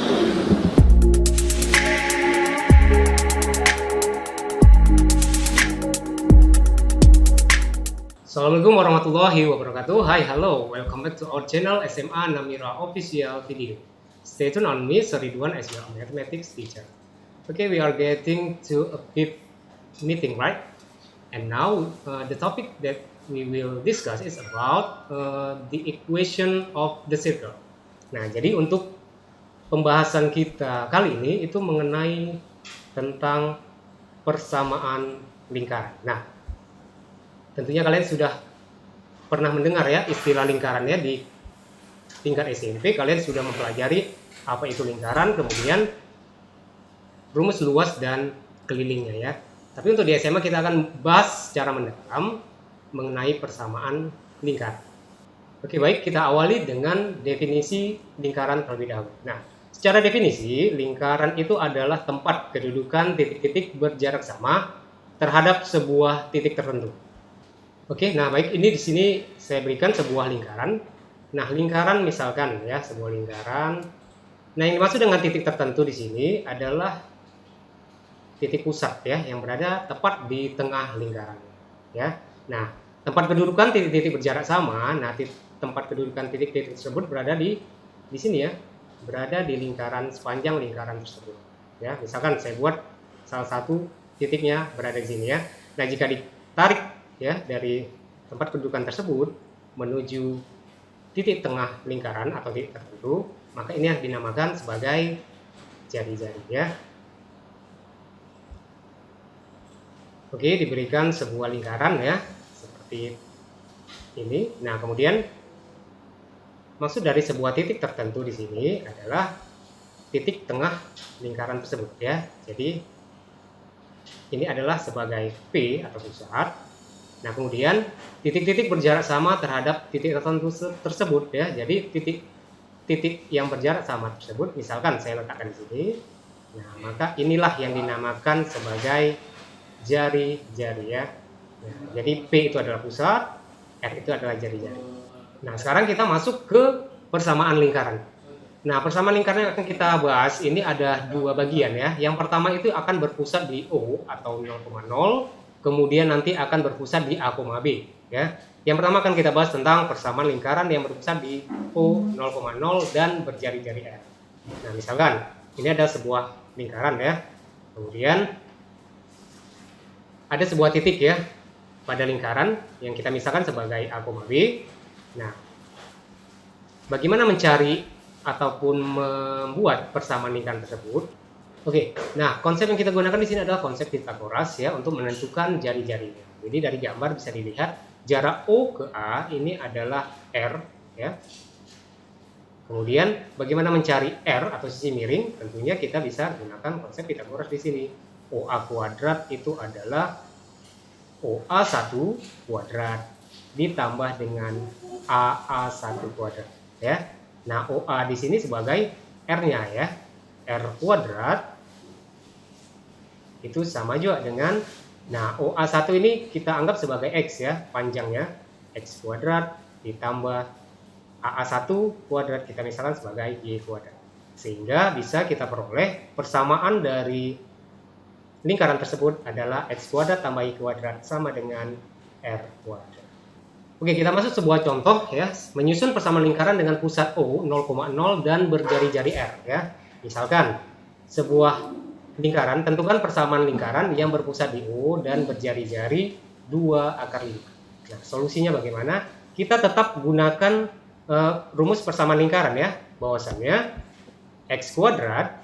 Assalamualaikum warahmatullahi wabarakatuh. Hi, hello. Welcome back to our channel SMA Namira Official Video. Stay tuned on me, Ridwan, as your mathematics teacher. Okay, we are getting to a fifth meeting, right? And now the topic that we will discuss is about the equation of the circle. Nah, jadi untuk pembahasan kita kali ini itu mengenai tentang persamaan lingkaran. Nah, tentunya kalian sudah pernah mendengar ya istilah lingkarannya di tingkat SMP. Kalian sudah mempelajari apa itu lingkaran, kemudian rumus luas dan kelilingnya ya. Tapi untuk di SMA kita akan bahas secara mendalam mengenai persamaan lingkaran. Oke, baik, kita awali dengan definisi lingkaran terlebih dahulu. Nah, secara definisi, lingkaran itu adalah tempat kedudukan titik-titik berjarak sama terhadap sebuah titik tertentu. Oke, nah baik, ini di sini saya berikan sebuah lingkaran. Nah, lingkaran misalkan ya, sebuah lingkaran. Nah, yang dimaksud dengan titik tertentu di sini adalah titik pusat ya, yang berada tepat di tengah lingkaran ya. Nah, tempat kedudukan titik-titik berjarak sama. Nah, tempat kedudukan titik-titik tersebut berada di sini ya, berada di lingkaran, sepanjang lingkaran tersebut ya. Misalkan saya buat salah satu titiknya berada di sini ya. Nah, jika ditarik ya dari tempat kedudukan tersebut menuju titik tengah lingkaran atau titik tertentu, maka ini yang dinamakan sebagai jari-jari ya. Oke, diberikan sebuah lingkaran ya seperti ini. Nah, kemudian maksud dari sebuah titik tertentu di sini adalah titik tengah lingkaran tersebut ya. Jadi ini adalah sebagai P atau pusat. Nah, kemudian titik-titik berjarak sama terhadap titik tertentu tersebut ya. Jadi titik yang berjarak sama tersebut, misalkan saya letakkan di sini. Nah, maka inilah yang dinamakan sebagai jari-jari ya. Nah, jadi P itu adalah pusat, R itu adalah jari-jari. Nah, sekarang kita masuk ke persamaan lingkaran. Nah, persamaan lingkaran yang akan kita bahas ini ada dua bagian ya. Yang pertama itu akan berpusat di O atau 0,0. Kemudian nanti akan berpusat di A, B ya. Yang pertama akan kita bahas tentang persamaan lingkaran yang berpusat di O 0,0 dan berjari-jari R. Nah, misalkan ini ada sebuah lingkaran ya. Kemudian ada sebuah titik ya pada lingkaran yang kita misalkan sebagai A, B. Nah, bagaimana mencari ataupun membuat persamaan lingkaran tersebut? Oke, nah konsep yang kita gunakan di sini adalah konsep Pythagoras ya untuk menentukan jari-jarinya. Jadi dari gambar bisa dilihat jarak O ke A ini adalah R ya. Kemudian bagaimana mencari R atau sisi miring? Tentunya kita bisa gunakan konsep Pythagoras di sini. OA kuadrat itu adalah OA1 kuadrat ditambah dengan AA1 kuadrat ya. Nah, OA di sini sebagai R-nya ya. R kuadrat itu sama juga dengan, nah OA1 ini kita anggap sebagai X ya, panjangnya X kuadrat ditambah AA1 kuadrat kita misalkan sebagai Y kuadrat. Sehingga bisa kita peroleh persamaan dari lingkaran tersebut adalah X kuadrat tambah Y kuadrat sama dengan R kuadrat. Oke, kita masuk sebuah contoh ya, menyusun persamaan lingkaran dengan pusat O 0,0 dan berjari-jari R ya. Misalkan sebuah lingkaran, tentukan persamaan lingkaran yang berpusat di O dan berjari-jari 2 akar 5. Nah, solusinya bagaimana? Kita tetap gunakan rumus persamaan lingkaran ya. Bahwasannya X kuadrat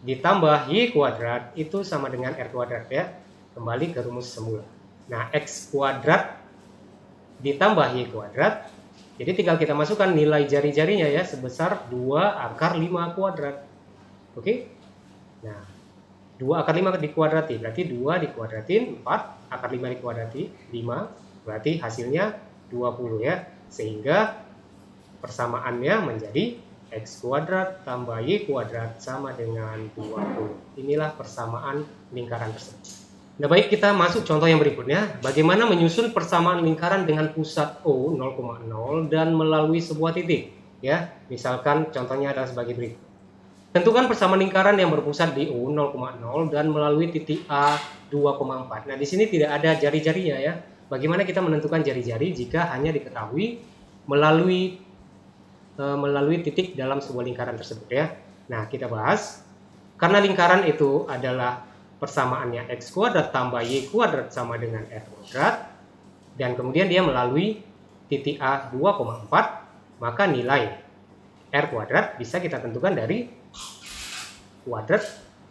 ditambah Y kuadrat itu sama dengan R kuadrat ya. Kembali ke rumus semula. Nah, X kuadrat ditambah Y kuadrat. Jadi tinggal kita masukkan nilai jari-jarinya ya sebesar 2 akar 5 kuadrat. Oke? Nah, 2 akar 5 dikuadrati, berarti 2 dikuadratin 4, akar 5 dikuadrati 5, berarti hasilnya 20 ya. Sehingga persamaannya menjadi X kuadrat tambah Y kuadrat sama dengan 20. Inilah persamaan lingkaran tersebut. Nah, baik, kita masuk contoh yang berikutnya. Bagaimana menyusun persamaan lingkaran dengan pusat O 0,0 dan melalui sebuah titik ya. Misalkan contohnya adalah sebagai berikut. Tentukan persamaan lingkaran yang berpusat di U 0,0 dan melalui titik A 2,4. Nah, di sini tidak ada jari-jarinya ya. Bagaimana kita menentukan jari-jari jika hanya diketahui melalui titik dalam sebuah lingkaran tersebut ya. Nah, kita bahas. Karena lingkaran itu adalah persamaannya x kuadrat tambah y kuadrat sama dengan r kuadrat, dan kemudian dia melalui titik A 2,4, maka nilai r kuadrat bisa kita tentukan dari kuadrat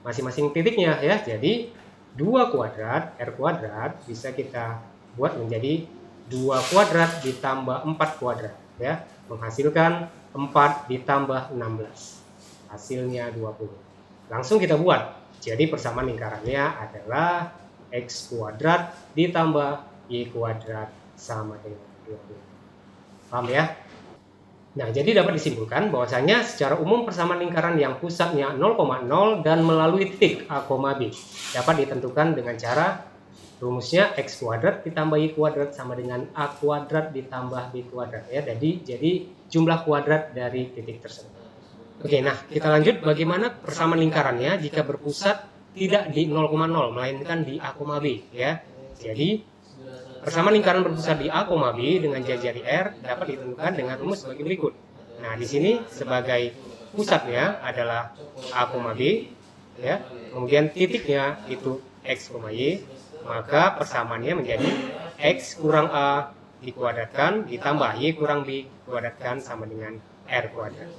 masing-masing titiknya ya. Jadi 2 kuadrat r kuadrat bisa kita buat menjadi 2 kuadrat ditambah 4 kuadrat ya, menghasilkan 4 ditambah 16, hasilnya 20. Langsung kita buat. Jadi persamaan lingkarannya adalah x kuadrat ditambah y kuadrat sama dengan 20. Paham ya? Nah, jadi dapat disimpulkan bahwasanya secara umum persamaan lingkaran yang pusatnya 0,0 dan melalui titik A, B dapat ditentukan dengan cara rumusnya x kuadrat ditambah y kuadrat sama dengan a kuadrat ditambah b kuadrat ya. Jadi jumlah kuadrat dari titik tersebut. Oke, nah kita lanjut bagaimana persamaan lingkarannya jika berpusat tidak di 0,0 melainkan di A, B ya. Jadi persamaan lingkaran berpusat di A, B dengan jari-jari R dapat ditentukan dengan rumus sebagai berikut. Nah, di sini sebagai pusatnya adalah A, B, ya. Kemudian titiknya itu X, Y, maka persamaannya menjadi X kurang A dikuadratkan ditambah Y kurang B dikuadratkan sama dengan R kuadrat.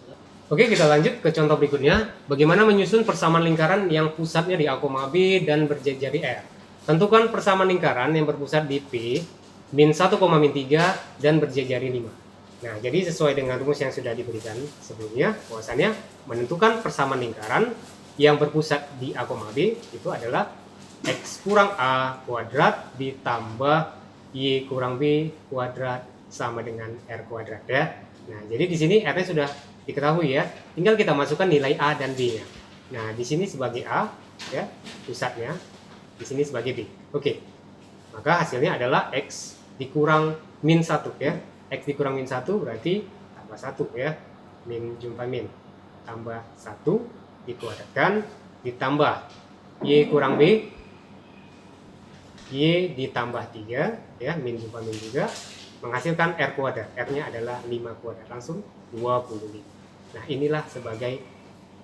Oke, kita lanjut ke contoh berikutnya. Bagaimana menyusun persamaan lingkaran yang pusatnya di A, B dan berjari-jari R. Tentukan persamaan lingkaran yang berpusat di P min 1, min 3 dan berjari 5. Nah, jadi sesuai dengan rumus yang sudah diberikan sebelumnya, bahwasannya menentukan persamaan lingkaran yang berpusat di A, B itu adalah X kurang A kuadrat ditambah Y kurang B kuadrat sama dengan R kuadrat ya. Nah, jadi di sini R-nya sudah diketahui ya. Tinggal kita masukkan nilai A dan B-nya. Nah, di sini sebagai A ya, pusatnya. Di sini sebagai B. Oke. Maka hasilnya adalah X dikurang min 1 ya. X dikurang min 1 berarti tambah 1 ya. Min jumpa min. Tambah 1 dikuadratkan ditambah Y kurang B. Y ditambah 3 ya. Min jumpa min juga. Menghasilkan R kuadrat. R-nya adalah 5 kuadrat. Langsung 25. Nah, inilah sebagai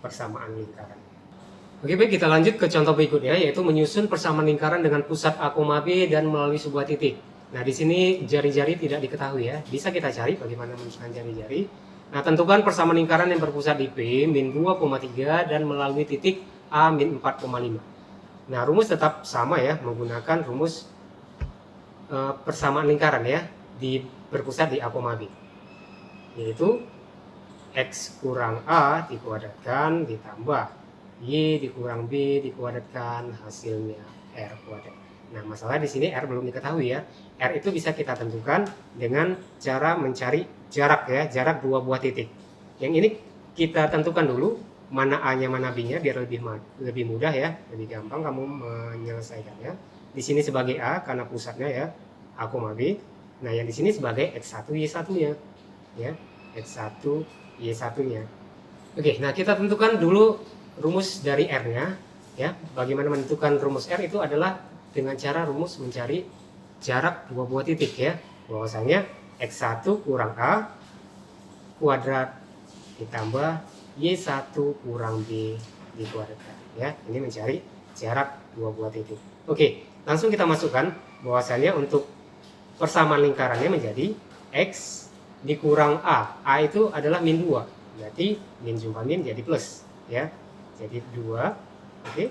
persamaan lingkaran. Oke, baik, kita lanjut ke contoh berikutnya, yaitu menyusun persamaan lingkaran dengan pusat A, B dan melalui sebuah titik. Nah, di sini jari-jari tidak diketahui ya. Bisa kita cari bagaimana menyusun jari-jari. Nah, tentukan persamaan lingkaran yang berpusat di P min 2,3 dan melalui titik A min 4,5. Nah, rumus tetap sama ya, menggunakan rumus persamaan lingkaran ya, berpusat di A, B. Yaitu X kurang A dikuadratkan ditambah Y dikurang B dikuadratkan, hasilnya R kuadrat. Nah, masalah di sini R belum diketahui ya. R itu bisa kita tentukan dengan cara mencari jarak ya, jarak dua buah titik. Yang ini kita tentukan dulu mana A-nya mana B-nya biar lebih mudah ya, lebih gampang kamu menyelesaikannya. Di sini sebagai A karena pusatnya ya, A, B. Nah, yang di sini sebagai X1 Y1-nya ya, X1 Y1-nya. Oke, nah kita tentukan dulu rumus dari R-nya ya. Bagaimana menentukan rumus R itu adalah dengan cara rumus mencari jarak dua buah titik ya. Bahwasanya X1 kurang A kuadrat ditambah Y1 kurang B dikuadratkan ya. Ini mencari jarak dua buah titik. Oke, langsung kita masukkan bahwasanya untuk persamaan lingkarannya menjadi X dikurang A. A itu adalah min 2. Berarti min jumpa min jadi plus ya. Jadi 2, oke,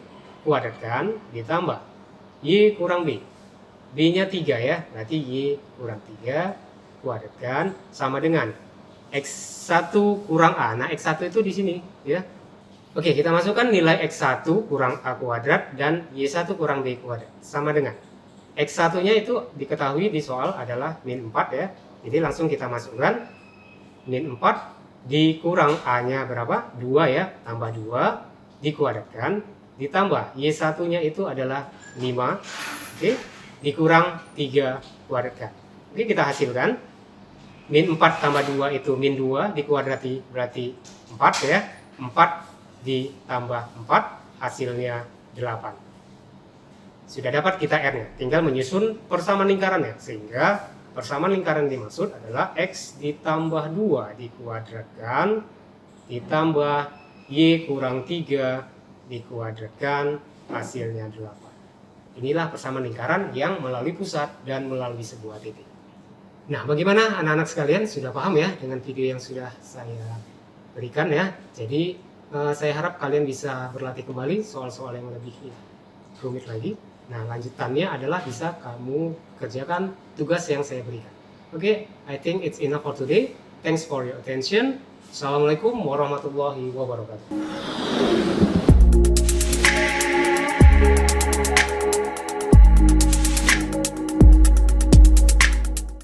kuadratkan ditambah Y kurang B. B-nya 3 ya, berarti Y kurang 3 kuadratkan sama dengan X1 kurang A. Nah, X1 itu di sini ya. Oke, kita masukkan nilai X1 kurang A kuadrat dan Y1 kurang B kuadrat sama dengan X1-nya itu diketahui di soal adalah min 4 ya. Jadi langsung kita masukkan min 4 dikurang A-nya berapa? 2 ya, tambah 2 dikuadratkan ditambah Y1-nya itu adalah 5, oke, dikurang 3 kuadratkan. Oke, kita hasilkan min 4 tambah 2 itu min 2 dikuadrati berarti 4 ya. 4 ditambah 4 hasilnya 8. Sudah dapat kita R-nya, tinggal menyusun persamaan lingkarannya, sehingga persamaan lingkaran yang dimaksud adalah X ditambah 2 dikuadratkan ditambah Y kurang 3 dikuadratkan hasilnya 8. Inilah persamaan lingkaran yang melalui pusat dan melalui sebuah titik. Nah, bagaimana anak-anak sekalian, sudah paham ya dengan video yang sudah saya berikan ya? Jadi saya harap kalian bisa berlatih kembali soal-soal yang lebih rumit lagi. Nah, lanjutannya adalah bisa kamu kerjakan tugas yang saya berikan. Oke, I think it's enough for today. Thanks for your attention. Assalamualaikum warahmatullahi wabarakatuh.